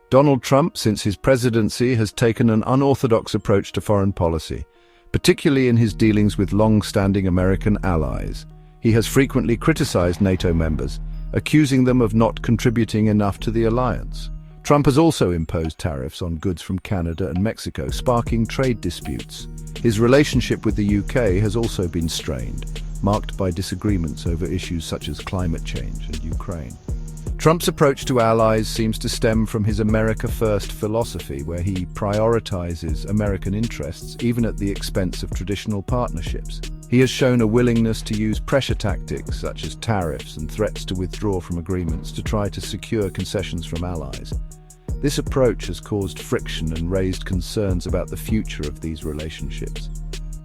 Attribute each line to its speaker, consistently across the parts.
Speaker 1: Donald Trump, since his presidency, has taken an unorthodox approach to foreign policy, particularly in his dealings with long-standing American allies. He has frequently criticized NATO members, accusing them of not contributing enough to the alliance. Trump has also imposed tariffs on goods from Canada and Mexico, sparking trade disputes. His relationship with the UK has also been strained, marked by disagreements over issues such as climate change and Ukraine. Trump's approach to allies seems to stem from his America First philosophy, where he prioritizes American interests even at the expense of traditional partnerships. He has shown a willingness to use pressure tactics such as tariffs and threats to withdraw from agreements to try to secure concessions from allies. This approach has caused friction and raised concerns about the future of these relationships.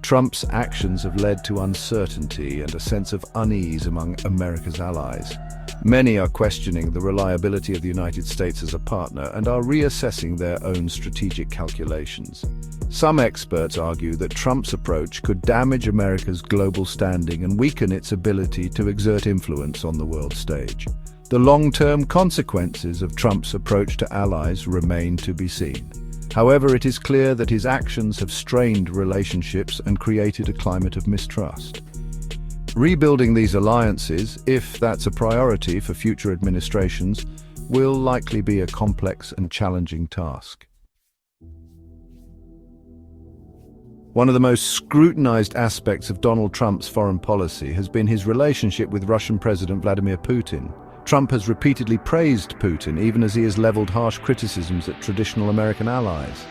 Speaker 1: Trump's actions have led to uncertainty and a sense of unease among America's allies. Many are questioning the reliability of the United States as a partner and are reassessing their own strategic calculations. Some experts argue that Trump's approach could damage America's global standing and weaken its ability to exert influence on the world stage. The long-term consequences of Trump's approach to allies remain to be seen. However, it is clear that his actions have strained relationships and created a climate of mistrust. Rebuilding these alliances, if that's a priority for future administrations, will likely be a complex and challenging task. One of the most scrutinized aspects of Donald Trump's foreign policy has been his relationship with Russian President Vladimir Putin. Trump has repeatedly praised Putin, even as he has leveled harsh criticisms at traditional American allies.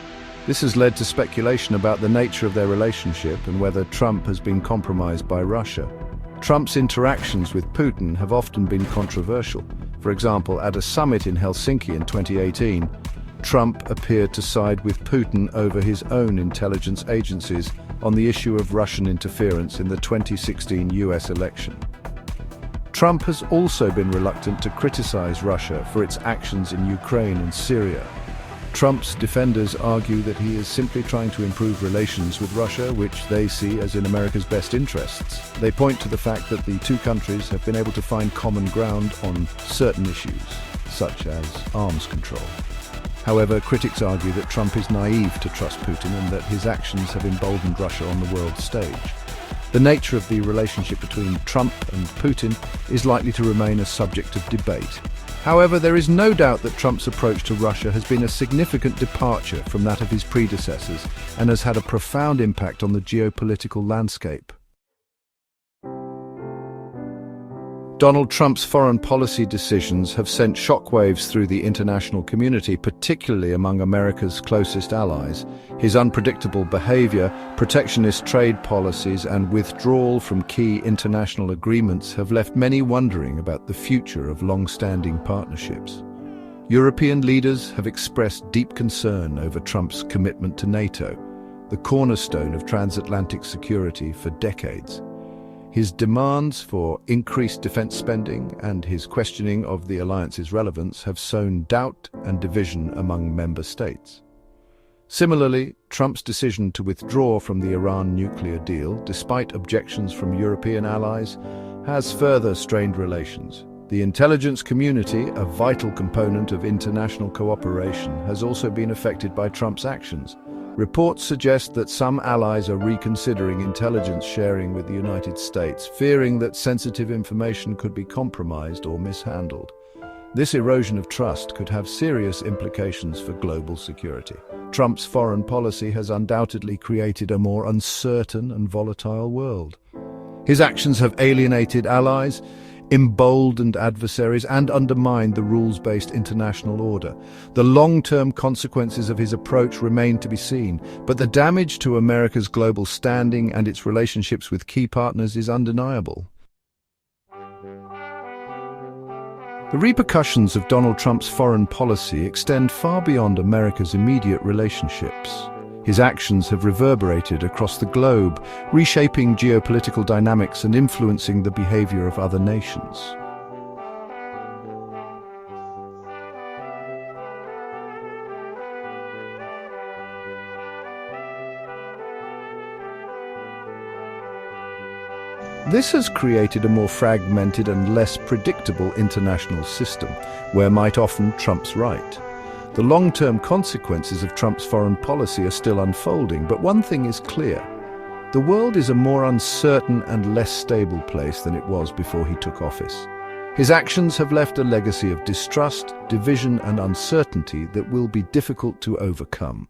Speaker 1: This has led to speculation about the nature of their relationship and whether Trump has been compromised by Russia. Trump's interactions with Putin have often been controversial. For example, at a summit in Helsinki in 2018, Trump appeared to side with Putin over his own intelligence agencies on the issue of Russian interference in the 2016 US election. Trump has also been reluctant to criticize Russia for its actions in Ukraine and Syria. Trump's defenders argue that he is simply trying to improve relations with Russia, which they see as in America's best interests. They point to the fact that the two countries have been able to find common ground on certain issues, such as arms control. However, critics argue that Trump is naive to trust Putin and that his actions have emboldened Russia on the world stage. The nature of the relationship between Trump and Putin is likely to remain a subject of debate. However, there is no doubt that Trump's approach to Russia has been a significant departure from that of his predecessors and has had a profound impact on the geopolitical landscape. Donald Trump's foreign policy decisions have sent shockwaves through the international community, particularly among America's closest allies. His unpredictable behavior, protectionist trade policies, and withdrawal from key international agreements have left many wondering about the future of long-standing partnerships. European leaders have expressed deep concern over Trump's commitment to NATO, the cornerstone of transatlantic security for decades. His demands for increased defense spending and his questioning of the alliance's relevance have sown doubt and division among member states. Similarly, Trump's decision to withdraw from the Iran nuclear deal, despite objections from European allies, has further strained relations. The intelligence community, a vital component of international cooperation, has also been affected by Trump's actions. Reports suggest that some allies are reconsidering intelligence sharing with the United States, fearing that sensitive information could be compromised or mishandled. This erosion of trust could have serious implications for global security. Trump's foreign policy has undoubtedly created a more uncertain and volatile world. His actions have alienated allies, emboldened adversaries, and undermined the rules-based international order. The long-term consequences of his approach remain to be seen, but the damage to America's global standing and its relationships with key partners is undeniable. The repercussions of Donald Trump's foreign policy extend far beyond America's immediate relationships. His actions have reverberated across the globe, reshaping geopolitical dynamics and influencing the behavior of other nations. This has created a more fragmented and less predictable international system, where might often trumps right. The long-term consequences of Trump's foreign policy are still unfolding, but one thing is clear. The world is a more uncertain and less stable place than it was before he took office. His actions have left a legacy of distrust, division, and uncertainty that will be difficult to overcome.